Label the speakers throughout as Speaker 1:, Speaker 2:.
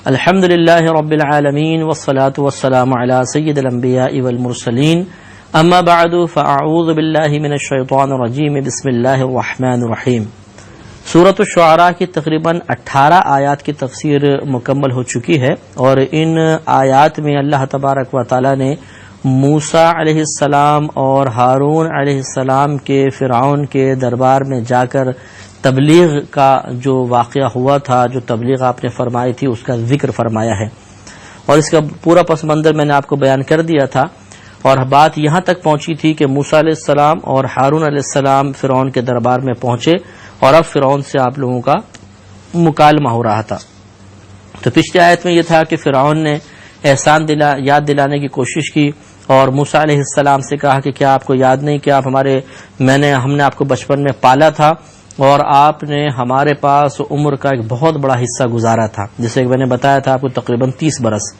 Speaker 1: الحمدللہ رب العالمین والصلاة والسلام علی سید الانبیاء والمرسلین اما بعد فاعوذ باللہ من الشیطان الرجیم بسم اللہ الرحمن الرحیم۔ سورۃ الشعراء کی تقریباً 18 آیات کی تفسیر مکمل ہو چکی ہے، اور ان آیات میں اللہ تبارک و تعالی نے موسیٰ علیہ السلام اور ہارون علیہ السلام کے فرعون کے دربار میں جا کر تبلیغ کا جو واقعہ ہوا تھا، جو تبلیغ آپ نے فرمائی تھی، اس کا ذکر فرمایا ہے، اور اس کا پورا پس منظر میں نے آپ کو بیان کر دیا تھا، اور بات یہاں تک پہنچی تھی کہ موسیٰ علیہ السلام اور ہارون علیہ السلام فرعون کے دربار میں پہنچے، اور اب فرعون سے آپ لوگوں کا مکالمہ ہو رہا تھا۔ تو پچھلی آیت میں یہ تھا کہ فرعون نے احسان یاد دلانے کی کوشش کی، اور موسیٰ علیہ السلام سے کہا کہ کیا آپ کو یاد نہیں کہ آپ ہم نے آپ کو بچپن میں پالا تھا، اور آپ نے ہمارے پاس عمر کا ایک بہت بڑا حصہ گزارا تھا، جسے میں نے بتایا تھا آپ کو تقریباً 30 برس۔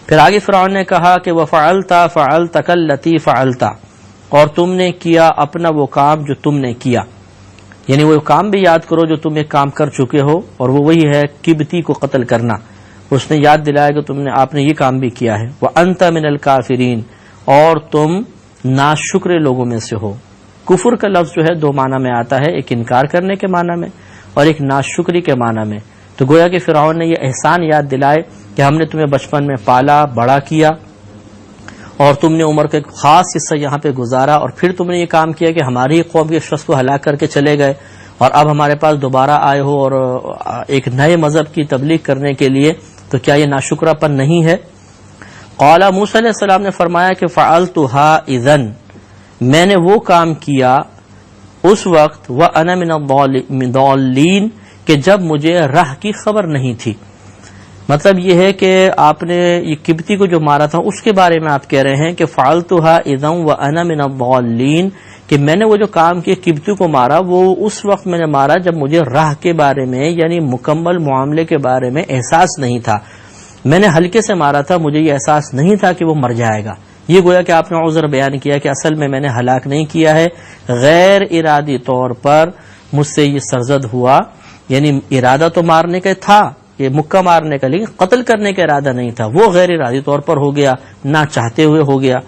Speaker 1: پھر آگے فرعون نے کہا کہ وَفَعَلْتَ فَعَلْتَكَ الَّتِي فَعَلْتَ، اور تم نے کیا اپنا وہ کام جو تم نے کیا، یعنی وہ کام بھی یاد کرو جو تم ایک کام کر چکے ہو، اور وہ وہی ہے قبطی کو قتل کرنا۔ اس نے یاد دلایا کہ آپ نے یہ کام بھی کیا ہے۔ وَأَنْتَ مِنَ الْكَافِرِينَ، اور تم ناشکر لوگوں میں سے ہو۔ کفر کا لفظ جو ہے 2 معنی میں آتا ہے، ایک انکار کرنے کے معنی میں اور ایک ناشکری کے معنی میں۔ تو گویا کہ فرعون نے یہ احسان یاد دلائے کہ ہم نے تمہیں بچپن میں پالا، بڑا کیا، اور تم نے عمر کا ایک خاص حصہ یہاں پہ گزارا، اور پھر تم نے یہ کام کیا کہ ہماری قوم کے شخص کو ہلاک کر کے چلے گئے، اور اب ہمارے پاس دوبارہ آئے ہو اور ایک نئے مذہب کی تبلیغ کرنے کے لیے، تو کیا یہ ناشکرا پن نہیں ہے؟ قال موسیٰ علیہ السلام نے فرمایا کہ فعلتها اذن، میں نے وہ کام کیا اس وقت، وَأَنَا مِنَ الضَّالِّينَ، کہ جب مجھے راہ کی خبر نہیں تھی۔ مطلب یہ ہے کہ آپ نے یہ قبطی کو جو مارا تھا اس کے بارے میں آپ کہہ رہے ہیں کہ فَعَلْتُهَا إِذًا وَأَنَا مِنَ الضَّالِّينَ، کہ میں نے وہ جو کام کیا قبطی کو مارا، وہ اس وقت میں نے مارا جب مجھے راہ کے بارے میں، یعنی مکمل معاملے کے بارے میں احساس نہیں تھا۔ میں نے ہلکے سے مارا تھا، مجھے یہ احساس نہیں تھا کہ وہ مر جائے گا۔ یہ گویا کہ آپ نے عذر بیان کیا کہ اصل میں نے ہلاک نہیں کیا ہے، غیر ارادی طور پر مجھ سے یہ سرزد ہوا، یعنی ارادہ تو مارنے کا تھا، یہ مکہ مارنے کا، لیکن قتل کرنے کا ارادہ نہیں تھا، وہ غیر ارادی طور پر ہو گیا، نہ چاہتے ہوئے ہو گیا۔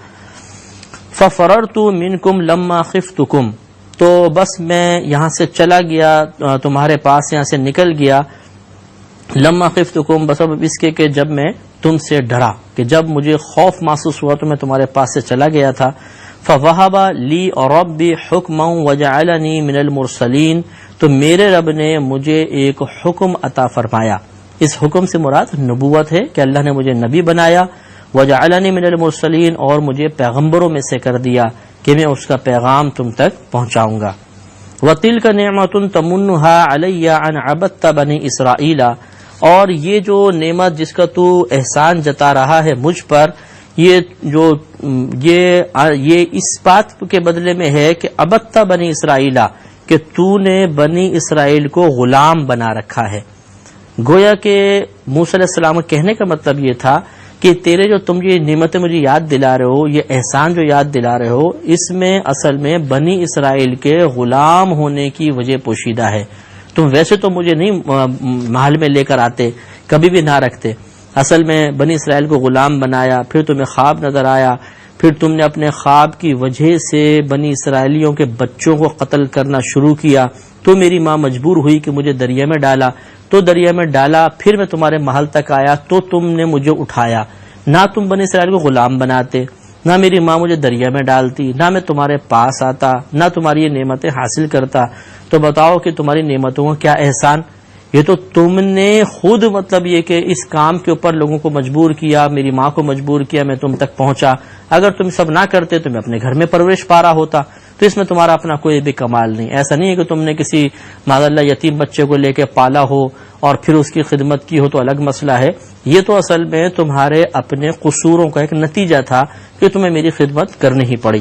Speaker 1: فَفَرَرْتُ مِنْكُمْ لَمَّا خِفْتُكُمْ، تو بس میں یہاں سے چلا گیا، تمہارے پاس یہاں سے نکل گیا، لما خفتکم، بس اب اس کے کہ جب میں تم سے ڈرا، کہ جب مجھے خوف محسوس ہوا تو میں تمہارے پاس سے چلا گیا تھا۔ فَوَهَبَ لِي رَبِّي حُكْمًا وَجَعَلَنِي مِنَ الْمُرْسَلِينَ، تو میرے رب نے مجھے ایک حکم عطا فرمایا۔ اس حکم سے مراد نبوت ہے کہ اللہ نے مجھے نبی بنایا، وَجَعَلَنِي مِنَ الْمُرْسَلِينَ، اور مجھے پیغمبروں میں سے کر دیا کہ میں اس کا پیغام تم تک پہنچاؤں گا۔ وَتِلْكَ نِعْمَةٌ تَمُنُّهَا عَلَيَّ أَنْ عَبَدتَّ بَنِي إِسْرَائِيلَ، اور یہ جو نعمت جس کا تو احسان جتا رہا ہے مجھ پر، یہ اس بات کے بدلے میں ہے کہ عبدت بنی اسرائیل، کہ تو نے بنی اسرائیل کو غلام بنا رکھا ہے۔ گویا کہ موسیٰ علیہ السلام کے کہنے کا مطلب یہ تھا کہ تم یہ نعمتیں مجھے یاد دلا رہے ہو، یہ احسان جو یاد دلا رہے ہو، اس میں اصل میں بنی اسرائیل کے غلام ہونے کی وجہ پوشیدہ ہے۔ تم ویسے تو مجھے نہیں محل میں لے کر آتے، کبھی بھی نہ رکھتے، اصل میں بنی اسرائیل کو غلام بنایا، پھر تمہیں خواب نظر آیا، پھر تم نے اپنے خواب کی وجہ سے بنی اسرائیلیوں کے بچوں کو قتل کرنا شروع کیا، تو میری ماں مجبور ہوئی کہ مجھے دریا میں ڈالا، تو دریا میں ڈالا، پھر میں تمہارے محل تک آیا تو تم نے مجھے اٹھایا۔ نہ تم بنی اسرائیل کو غلام بناتے، نہ میری ماں مجھے دریا میں ڈالتی، نہ میں تمہارے پاس آتا، نہ تمہاری یہ نعمتیں حاصل کرتا، تو بتاؤ کہ تمہاری نعمتوں کا کیا احسان؟ یہ تو تم نے خود مطلب یہ کہ اس کام کے اوپر لوگوں کو مجبور کیا، میری ماں کو مجبور کیا، میں تم تک پہنچا۔ اگر تم سب نہ کرتے تو میں اپنے گھر میں پرورش پا رہا ہوتا، تو اس میں تمہارا اپنا کوئی بھی کمال نہیں۔ ایسا نہیں ہے کہ تم نے کسی معاذ اللہ یتیم بچے کو لے کے پالا ہو اور پھر اس کی خدمت کی ہو تو الگ مسئلہ ہے، یہ تو اصل میں تمہارے اپنے قصوروں کا ایک نتیجہ تھا کہ تمہیں میری خدمت کرنی ہی پڑی۔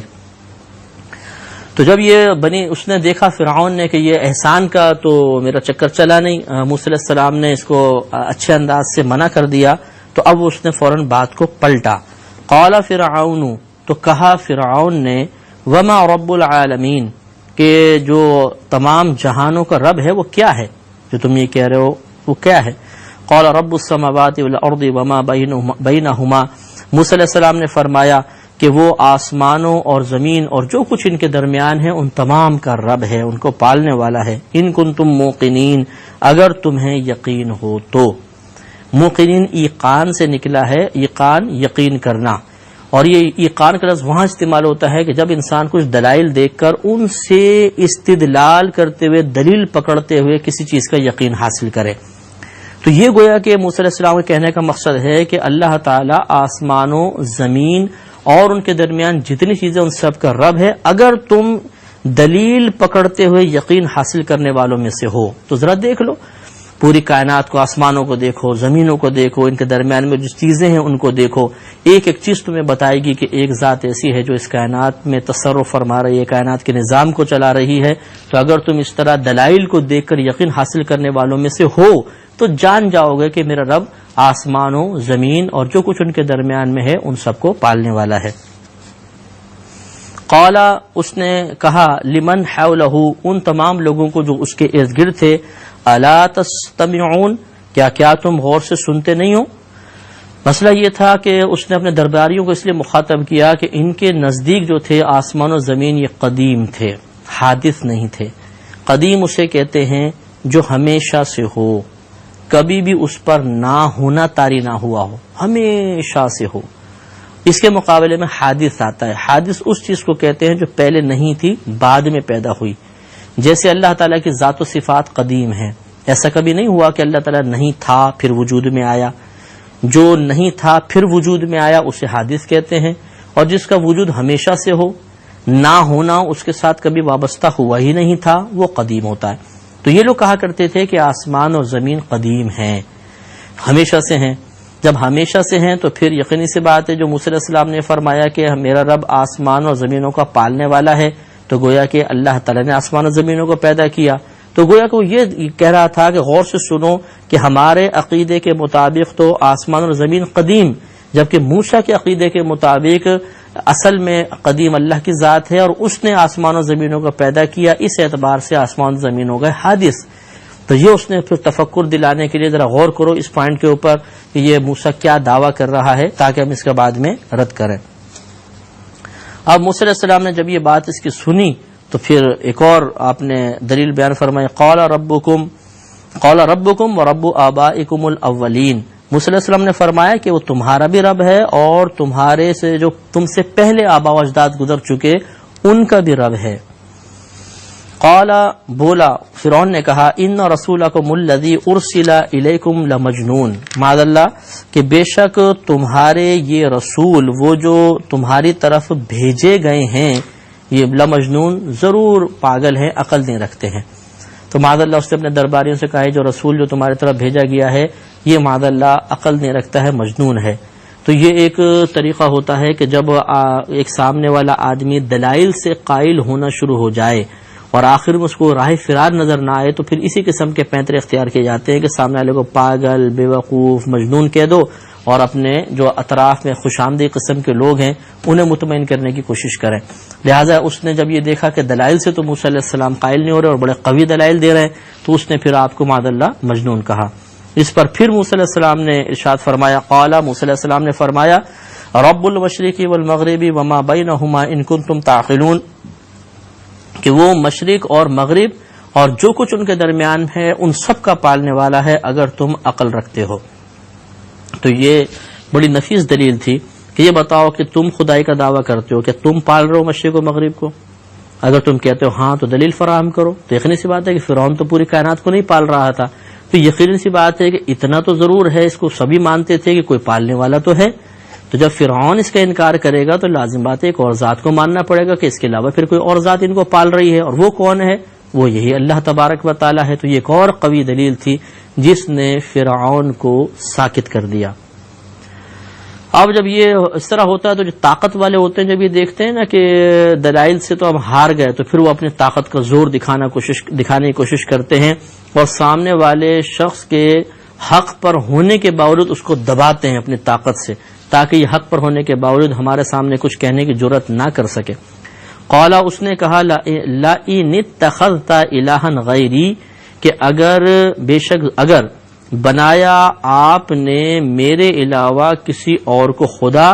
Speaker 1: تو جب یہ اس نے دیکھا فرعون نے کہ یہ احسان کا تو میرا چکر چلا نہیں، موسیٰ علیہ السلام نے اس کو اچھے انداز سے منع کر دیا، تو اب اس نے فوراً بات کو پلٹا۔ قال فرعون، تو کہا فرعون نے، وما رب العالمین، کہ جو تمام جہانوں کا رب ہے وہ کیا ہے، جو تم یہ کہہ رہے ہو وہ کیا ہے؟ قال رب السماوات والارض وما بینہما، موسیٰ علیہ السلام نے فرمایا کہ وہ آسمانوں اور زمین اور جو کچھ ان کے درمیان ہے ان تمام کا رب ہے، ان کو پالنے والا ہے۔ ان کنتم موقنین، اگر تمہیں یقین ہو تو۔ موقنین ایقان سے نکلا ہے، ایقان یقین کرنا، اور یہ ایقان کا لفظ وہاں استعمال ہوتا ہے کہ جب انسان کچھ دلائل دیکھ کر ان سے استدلال کرتے ہوئے، دلیل پکڑتے ہوئے کسی چیز کا یقین حاصل کرے۔ تو یہ گویا کہ موسیٰ علیہ السلام کے کہنے کا مقصد ہے کہ اللہ تعالیٰ آسمانوں، زمین اور ان کے درمیان جتنی چیزیں ان سب کا رب ہے، اگر تم دلیل پکڑتے ہوئے یقین حاصل کرنے والوں میں سے ہو تو ذرا دیکھ لو، پوری کائنات کو، آسمانوں کو دیکھو، زمینوں کو دیکھو، ان کے درمیان میں جو چیزیں ہیں ان کو دیکھو، ایک ایک چیز تمہیں بتائے گی کہ ایک ذات ایسی ہے جو اس کائنات میں تصرف فرما رہی ہے، کائنات کے نظام کو چلا رہی ہے۔ تو اگر تم اس طرح دلائل کو دیکھ کر یقین حاصل کرنے والوں میں سے ہو تو جان جاؤ گے کہ میرا رب آسمانوں، زمین اور جو کچھ ان کے درمیان میں ہے ان سب کو پالنے والا ہے۔ قال، اس نے کہا، لمن حولہ، ان تمام لوگوں کو جو اس کے ارد گرد تھے، الا تستمعون، کیا تم غور سے سنتے نہیں ہو؟ مسئلہ یہ تھا کہ اس نے اپنے درباریوں کو اس لیے مخاطب کیا کہ ان کے نزدیک جو تھے آسمان و زمین یہ قدیم تھے، حادث نہیں تھے۔ قدیم اسے کہتے ہیں جو ہمیشہ سے ہو، کبھی بھی اس پر نہ ہونا طاری نہ ہوا ہو، ہمیشہ سے ہو۔ اس کے مقابلے میں حادث آتا ہے۔ حادث اس چیز کو کہتے ہیں جو پہلے نہیں تھی، بعد میں پیدا ہوئی۔ جیسے اللہ تعالیٰ کی ذات و صفات قدیم ہیں، ایسا کبھی نہیں ہوا کہ اللہ تعالیٰ نہیں تھا پھر وجود میں آیا۔ جو نہیں تھا پھر وجود میں آیا اسے حادث کہتے ہیں، اور جس کا وجود ہمیشہ سے ہو، نہ ہونا اس کے ساتھ کبھی وابستہ ہوا ہی نہیں تھا، وہ قدیم ہوتا ہے۔ تو یہ لوگ کہا کرتے تھے کہ آسمان اور زمین قدیم ہیں، ہمیشہ سے ہیں۔ جب ہمیشہ سے ہیں تو پھر یقینی سی بات ہے جو موسیٰ علیہ السلام نے فرمایا کہ میرا رب آسمان اور زمینوں کا پالنے والا ہے، تو گویا کہ اللہ تعالیٰ نے آسمان اور زمینوں کو پیدا کیا۔ تو گویا کہ وہ یہ کہہ رہا تھا کہ غور سے سنو کہ ہمارے عقیدے کے مطابق تو آسمان اور زمین قدیم، جبکہ موسیٰ کے عقیدے کے مطابق اصل میں قدیم اللہ کی ذات ہے اور اس نے آسمان و زمینوں کو پیدا کیا، اس اعتبار سے آسمان و زمین ہو گئے حادث۔ تو یہ اس نے پھر تفکر دلانے کے لیے ذرا غور کرو اس پوائنٹ کے اوپر کہ یہ موسیٰ کیا دعویٰ کر رہا ہے، تاکہ ہم اس کے بعد میں رد کریں۔ اب موسیٰ علیہ السلام نے جب یہ بات اس کی سنی تو پھر ایک اور آپ نے دلیل بیان فرمائی، قال ربکم ورب آبائکم الاولین۔ موسیٰ علیہ السلام نے فرمایا کہ وہ تمہارا بھی رب ہے اور تمہارے سے جو تم سے پہلے آبا و اجداد گزر چکے ان کا بھی رب ہے۔ قال، بولا فرعون نے کہا، ان رسولکم الذی ارسل الیکم لمجنون، معاذ اللہ کہ بے شک تمہارے یہ رسول وہ جو تمہاری طرف بھیجے گئے ہیں یہ لمجنون، ضرور پاگل ہیں، عقل نہیں رکھتے ہیں۔ تو معاذ اللہ اس نے اپنے درباریوں سے کہا جو رسول جو تمہاری طرف بھیجا گیا ہے یہ معاذ اللہ عقل نہیں رکھتا ہے، مجنون ہے۔ تو یہ ایک طریقہ ہوتا ہے کہ جب ایک سامنے والا آدمی دلائل سے قائل ہونا شروع ہو جائے اور آخر میں اس کو راہ فرار نظر نہ آئے تو پھر اسی قسم کے پینترے اختیار کیے جاتے ہیں کہ سامنے والے کو پاگل، بے وقوف، مجنون کہہ دو اور اپنے جو اطراف میں خوش آمدید قسم کے لوگ ہیں انہیں مطمئن کرنے کی کوشش کریں۔ لہٰذا اس نے جب یہ دیکھا کہ دلائل سے تو موسیٰ علیہ السلام قائل نہیں ہو رہے اور بڑے قوی دلائل دے رہے ہیں تو اس نے پھر آپ کو معاذ اللہ مجنون کہا۔ اس پر پھر موسیٰ علیہ السلام نے ارشاد فرمایا، قال، موسیٰ علیہ السلام نے فرمایا، رب المشرق والمغرب وما بینہما ان کنتم تعقلون، کہ وہ مشرق اور مغرب اور جو کچھ ان کے درمیان ہے ان سب کا پالنے والا ہے اگر تم عقل رکھتے ہو۔ تو یہ بڑی نفیس دلیل تھی کہ یہ بتاؤ کہ تم خدائی کا دعویٰ کرتے ہو کہ تم پال رہے ہو مشرق و مغرب کو؟ اگر تم کہتے ہو ہاں تو دلیل فراہم کرو۔ تو یقینی سی بات ہے کہ فرعون تو پوری کائنات کو نہیں پال رہا تھا، تو یقینی سی بات ہے کہ اتنا تو ضرور ہے، اس کو سبھی مانتے تھے کہ کوئی پالنے والا تو ہے۔ تو جب فرعون اس کا انکار کرے گا تو لازم بات ہے ایک اور ذات کو ماننا پڑے گا کہ اس کے علاوہ پھر کوئی اور ذات ان کو پال رہی ہے، اور وہ کون ہے؟ وہ یہی اللہ تبارک و تعالی ہے۔ تو یہ ایک اور قوی دلیل تھی جس نے فرعون کو ساکت کر دیا۔ اب جب یہ اس طرح ہوتا ہے تو جو طاقت والے ہوتے ہیں جب یہ دیکھتے ہیں نا کہ دلائل سے تو ہم ہار گئے تو پھر وہ اپنی طاقت کا زور دکھانے کی کوشش کرتے ہیں اور سامنے والے شخص کے حق پر ہونے کے باوجود اس کو دباتے ہیں اپنی طاقت سے، تاکہ یہ حق پر ہونے کے باوجود ہمارے سامنے کچھ کہنے کی جرأت نہ کر سکے۔ قال، اس نے کہا، لئن اتخذت الہا غیری، کہ اگر بنایا آپ نے میرے علاوہ کسی اور کو خدا،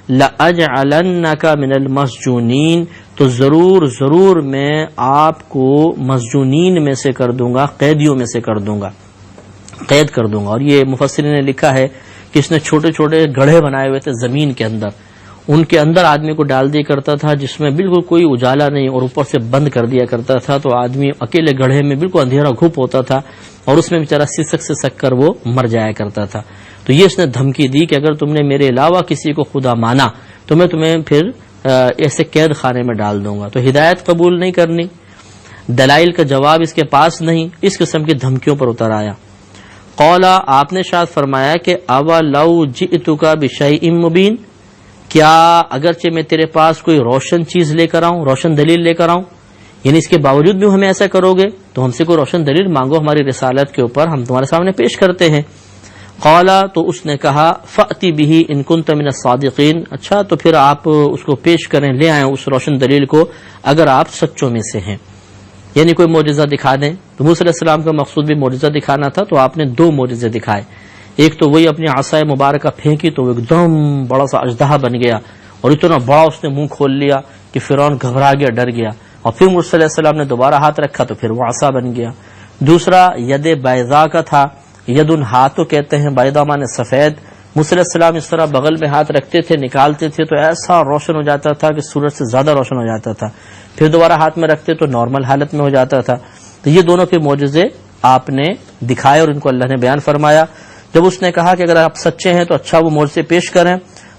Speaker 1: لَأَجْعَلَنَّكَ مِنَ الْمَسْجُونِينَ، تو ضرور میں آپ کو مسجونین میں سے کر دوں گا، قیدیوں میں سے کر دوں گا، قید کر دوں گا۔ اور یہ مفسرین نے لکھا ہے کہ اس نے چھوٹے چھوٹے گڑھے بنائے ہوئے تھے زمین کے اندر، ان کے اندر آدمی کو ڈال دیا کرتا تھا جس میں بالکل کوئی اجالا نہیں، اور اوپر سے بند کر دیا کرتا تھا، تو آدمی اکیلے گڑھے میں بالکل اندھیرا گھپ ہوتا تھا اور اس میں بیچارہ سسک کر وہ مر جایا کرتا تھا۔ تو یہ اس نے دھمکی دی کہ اگر تم نے میرے علاوہ کسی کو خدا مانا تو میں تمہیں پھر ایسے قید خانے میں ڈال دوں گا۔ تو ہدایت قبول نہیں کرنی، دلائل کا جواب اس کے پاس نہیں، اس قسم کی دھمکیوں پر اتر آیا۔ قولا، آپ نے شاید فرمایا کہ اولو جئتک بشیء مبین، کیا اگرچہ میں تیرے پاس کوئی روشن چیز لے کر آؤں، روشن دلیل لے کر آؤں، یعنی اس کے باوجود بھی ہمیں ایسا کرو گے تو ہم سے کوئی روشن دلیل مانگو ہماری رسالت کے اوپر، ہم تمہارے سامنے پیش کرتے ہیں۔ قالا، تو اس نے کہا فأتی بہ ان کنت من الصادقین، اچھا تو پھر آپ اس کو پیش کریں، لے آئیں اس روشن دلیل کو اگر آپ سچوں میں سے ہیں، یعنی کوئی معجزہ دکھا دیں۔ تو موسیٰ علیہ السلام کا مقصود بھی معجزہ دکھانا تھا، تو آپ نے دو معجزے دکھائے، ایک تو وہی اپنی عصا مبارکہ پھینکی تو وہ ایک دم بڑا سا اژدہا بن گیا اور اتنا بڑا اس نے منہ کھول لیا کہ فرعون گھبرا گیا، ڈر گیا، اور پھر موسیٰ علیہ السلام نے دوبارہ ہاتھ رکھا تو پھر وہ عصا بن گیا۔ دوسرا ید بیضا کا تھا، ید ان ہاتھوں کہتے ہیں، بیضا مانے سفید۔ موسیٰ علیہ السلام اس طرح بغل میں ہاتھ رکھتے تھے، نکالتے تھے تو ایسا روشن ہو جاتا تھا کہ سورج سے زیادہ روشن ہو جاتا تھا، پھر دوبارہ ہاتھ میں رکھتے تو نارمل حالت میں ہو جاتا تھا۔ تو یہ دونوں کے معجزے آپ نے دکھائے اور ان کو اللہ نے بیان فرمایا۔ جب اس نے کہا کہ اگر آپ سچے ہیں تو اچھا وہ معجزے پیش کریں،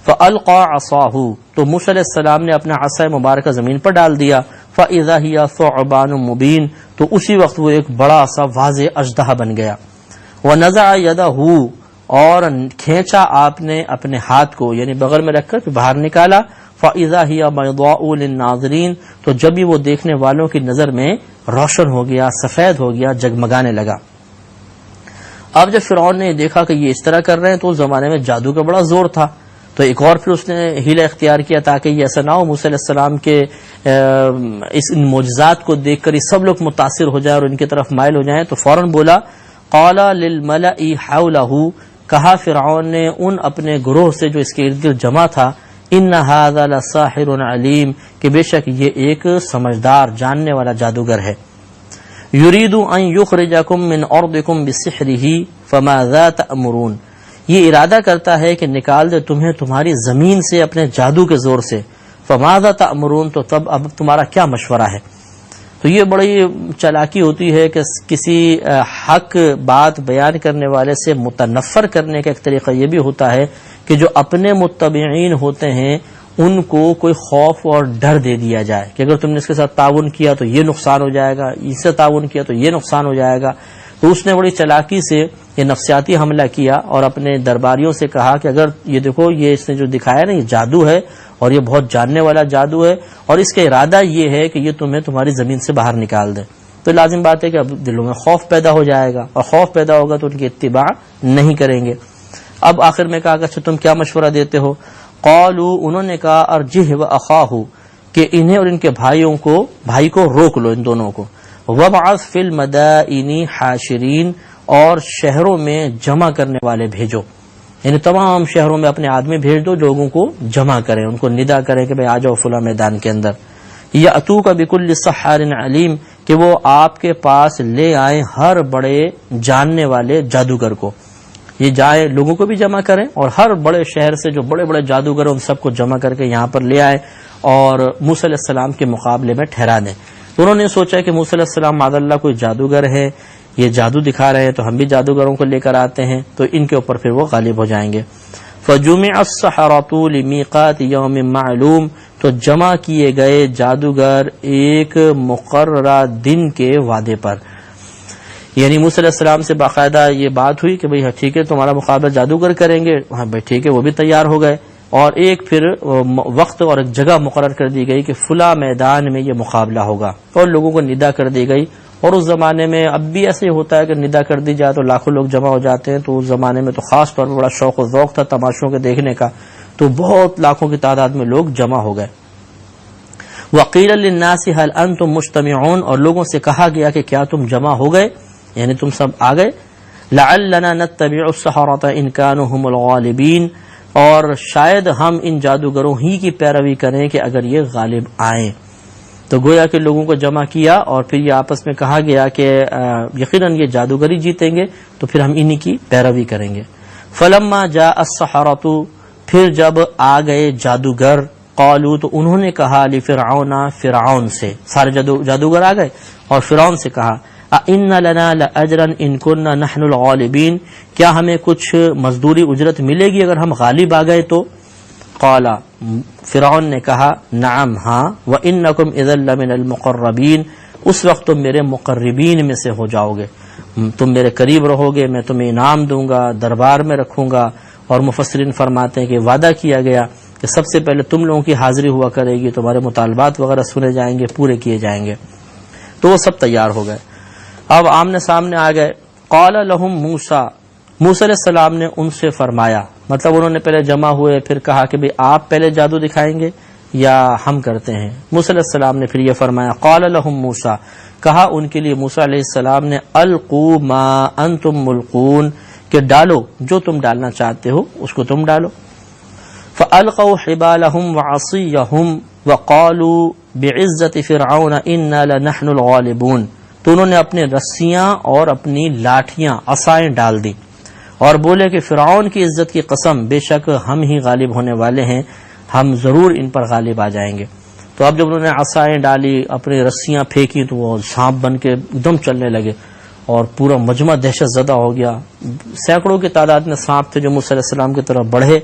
Speaker 1: فَأَلْقَى عَصَاهُ، تو موسیٰ علیہ السلام نے اپنا عصا مبارکہ زمین پر ڈال دیا، فَإِذَا هِيَ ثُعْبَانٌ مُبِينٌ، تو اسی وقت وہ ایک بڑا سا واضح اژدہا بن گیا۔ وَنَزَعَ يَدَهُ، اور کھینچا آپ نے اپنے ہاتھ کو، یعنی بغل میں رکھ کر پھر باہر نکالا، فَإِذَا هِيَ بَيْضَاءُ لِلنَّاظِرِينَ، تو جب ہی وہ دیکھنے والوں کی نظر میں روشن ہو گیا، سفید ہو گیا، جگمگانے لگا۔ اب جب فرعون نے دیکھا کہ یہ اس طرح کر رہے ہیں تو اس زمانے میں جادو کا بڑا زور تھا، تو ایک اور پھر اس نے حیلہ اختیار کیا تاکہ یہ ایسا نہ ہو موسیٰ علیہ السلام کے اس معجزات کو دیکھ کر یہ سب لوگ متاثر ہو جائیں اور ان کی طرف مائل ہو جائیں، تو فوراً بولا قال للملأ حولہ، کہا فرعون نے ان اپنے گروہ سے جو اس کے ارد گرد جمع تھا، ان ھذا لساحر علیم، کہ بے شک یہ ایک سمجھدار جاننے والا جادوگر ہے۔ یرید ان یخرجکم من ارضکم بسحرہ فماذا تأمرون، یہ ارادہ کرتا ہے کہ نکال دے تمہیں تمہاری زمین سے اپنے جادو کے زور سے، فماذا تأمرون، تو تب اب تمہارا کیا مشورہ ہے۔ تو یہ بڑی چالاکی ہوتی ہے کہ کسی حق بات بیان کرنے والے سے متنفر کرنے کا ایک طریقہ یہ بھی ہوتا ہے کہ جو اپنے متبعین ہوتے ہیں ان کو کوئی خوف اور ڈر دے دیا جائے کہ اگر تم نے اس کے ساتھ تعاون کیا تو یہ نقصان ہو جائے گا، اس سے تعاون کیا تو یہ نقصان ہو جائے گا۔ تو اس نے بڑی چالاکی سے یہ نفسیاتی حملہ کیا اور اپنے درباریوں سے کہا کہ اگر یہ دیکھو یہ اس نے جو دکھایا نا یہ جادو ہے اور یہ بہت جاننے والا جادو ہے اور اس کا ارادہ یہ ہے کہ یہ تمہیں تمہاری زمین سے باہر نکال دے، تو لازم بات ہے کہ اب دلوں میں خوف پیدا ہو جائے گا اور خوف پیدا ہوگا تو ان کی اتباع نہیں کریں گے۔ اب آخر میں کہا کہ اچھا تم کیا مشورہ دیتے ہو؟ قالوا، انہوں نے کہا ارجہ واخاہ، کہ انہیں اور ان کے بھائی کو روک لو، ان دونوں کو، وابعث فی المدائن حاشرین، اور شہروں میں جمع کرنے والے بھیجو، یعنی تمام شہروں میں اپنے آدمی بھیج دو، لوگوں کو جمع کریں، ان کو ندا کریں کہ بھئی آ جاؤ فلاں میدان کے اندر۔ یاتوک بکل سحار علیم، کہ وہ آپ کے پاس لے آئیں ہر بڑے جاننے والے جادوگر کو، یہ جائے لوگوں کو بھی جمع کریں اور ہر بڑے شہر سے جو بڑے بڑے جادوگر ہیں ان سب کو جمع کر کے یہاں پر لے آئیں اور موسیٰ علیہ السلام کے مقابلے میں ٹھہرا دیں۔ تو انہوں نے سوچا کہ موسیٰ علیہ السلام معاذ اللہ کوئی جادوگر ہے، یہ جادو دکھا رہے ہیں تو ہم بھی جادوگروں کو لے کر آتے ہیں تو ان کے اوپر پھر وہ غالب ہو جائیں گے۔ فجمع السحرۃ لمیقات یوم معلوم، تو جمع کیے گئے جادوگر ایک مقررہ دن کے وعدے پر، یعنی موسیٰ علیہ السلام سے باقاعدہ یہ بات ہوئی کہ بھئی ٹھیک ہے تمہارا مقابلہ جادوگر کریں گے، ہاں بھائی ٹھیک ہے، وہ بھی تیار ہو گئے اور ایک پھر وقت اور ایک جگہ مقرر کر دی گئی کہ فلاں میدان میں یہ مقابلہ ہوگا اور لوگوں کو ندا کر دی گئی۔ اور اس زمانے میں اب بھی ایسے ہی ہوتا ہے کہ ندا کر دی جائے تو لاکھوں لوگ جمع ہو جاتے ہیں، تو اس زمانے میں تو خاص طور پر بڑا شوق و ذوق تھا تماشوں کے دیکھنے کا، تو بہت لاکھوں کی تعداد میں لوگ جمع ہو گئے۔ وقیل للناس هل انتم مجتمعون، اور لوگوں سے کہا گیا کہ کیا تم جمع ہو گئے، یعنی تم سب آ گئے۔ لعلنا نتبع السحرة ان كانوا هم الغالبین، اور شاید ہم ان جادوگروں ہی کی پیروی کریں کہ اگر یہ غالب آئیں۔ تو گویا کہ لوگوں کو جمع کیا اور پھر یہ آپس میں کہا گیا کہ یقیناً یہ جادوگری جیتیں گے تو پھر ہم انہی کی پیروی کریں گے۔ فلما جاء السحرة، پھر جب آ گئے جادوگر، قالوا، تو انہوں نے کہا لفرعون، فرعون سے، سارے جادوگر آ گئے اور فرعون سے کہا اِنَّ لَنَا لَأَجْرًا إِن كُنَّا نَحْنُ الْغَالِبِينَ، کیا ہمیں کچھ مزدوری اجرت ملے گی اگر ہم غالب آ گئے تو؟ قال، فرعون نے کہا نعم، ہاں، وَإِنَّكُمْ إِذًا لَّمِنَ الْمُقَرَّبِينَ، اس وقت تم میرے مقربین میں سے ہو جاؤ گے، تم میرے قریب رہو گے، میں تمہیں انعام دوں گا، دربار میں رکھوں گا۔ اور مفسرین فرماتے ہیں کہ وعدہ کیا گیا کہ سب سے پہلے تم لوگوں کی حاضری ہوا کرے گی، تمہارے مطالبات وغیرہ سنے جائیں گے، پورے کیے جائیں گے۔ تو وہ سب تیار ہو گئے، اب آمنے سامنے آ گئے۔ قال لهم موسیٰ، موسیٰ علیہ السلام نے ان سے فرمایا، مطلب انہوں نے پہلے جمع ہوئے، پھر کہا کہ بھئی آپ پہلے جادو دکھائیں گے یا ہم کرتے ہیں؟ موسیٰ علیہ السلام نے پھر یہ فرمایا، قال لهم موسیٰ، کہا ان کے لیے موسیٰ علیہ السلام نے، القوا ما انتم ملقون، کہ ڈالو جو تم ڈالنا چاہتے ہو اس کو تم ڈالو۔ فالقوا حبالهم وعصیهم وقالوا بعزت فرعون انا لنحن الغالبون، تو انہوں نے اپنے رسیاں اور اپنی لاٹھیاں، عصائیں ڈال دی اور بولے کہ فرعون کی عزت کی قسم، بے شک ہم ہی غالب ہونے والے ہیں، ہم ضرور ان پر غالب آ جائیں گے۔ تو اب جب انہوں نے عصائیں ڈالی، اپنی رسیاں پھینکی، تو وہ سانپ بن کے ایک دم چلنے لگے اور پورا مجمع دہشت زدہ ہو گیا۔ سینکڑوں کی تعداد میں سانپ تھے جو موسیٰ علیہ السلام کی طرف بڑھے۔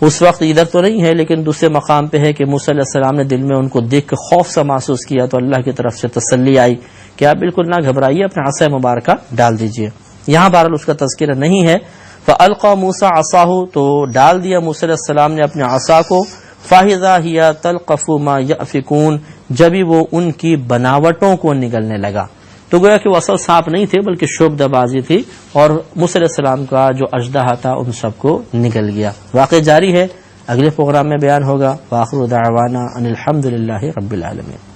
Speaker 1: اس وقت ادھر تو نہیں ہے لیکن دوسرے مقام پہ ہے کہ موسیٰ علیہ السلام نے دل میں ان کو دیکھ کے خوف سا محسوس کیا، تو اللہ کی طرف سے تسلی آئی کہ آپ بالکل نہ گھبرائیے، اپنے عصا مبارکہ ڈال دیجئے۔ یہاں بہرحال اس کا تذکرہ نہیں ہے۔ فَأَلْقَى مُوسَىٰ عَصَاهُ، تو ڈال دیا موسیٰ علیہ السلام نے اپنے عصا کو، فَإِذَا هِيَ تَلْقَفُ مَا يَأْفِكُونَ، جبھی وہ ان کی بناوٹوں کو نگلنے لگا۔ تو گویا کہ وہ اصل سانپ نہیں تھے بلکہ شعبدہ بازی تھی، اور موسیٰ علیہ السلام کا جو اژدہا تھا ان سب کو نگل گیا۔ واقعہ جاری ہے، اگلے پروگرام میں بیان ہوگا۔ وآخر دعوانا ان الحمد للہ رب العالمین۔